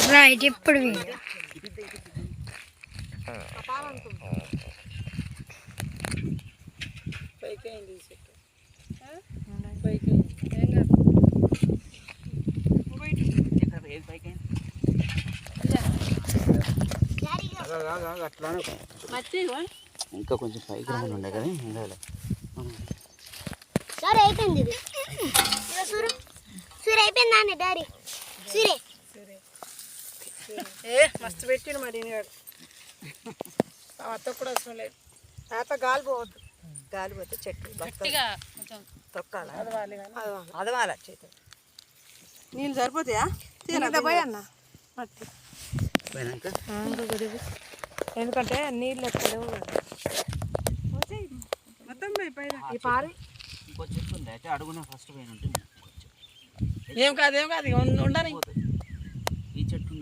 right ఇప్పుడు ఇంకా కొంచెం పైకి రాని ఉండే కానీ సరే అయిపోయింది ఇది సూర్య అయిపోయిందా అండి డాడీ సూర్య మస్తు పెట్టిండు మరి ఈయనగాడు అత్త కూడా అవసరం లేదు తాత గాలి పోవద్దు గాలి పోతే చెట్టు తొక్కాలి అదవాల చేతి నీళ్ళు సరిపోతాయా తినదా పోయి అన్న మట్టి ఎందుకంటే నీళ్ళు ఎక్కడ మొత్తం ఈ పారి ఇంకో చెట్టు ఉంది అయితే అడుగున ఫస్ట్ పైన ఉంటుంది ఏం కాదు ఉండని ఈ చెట్టు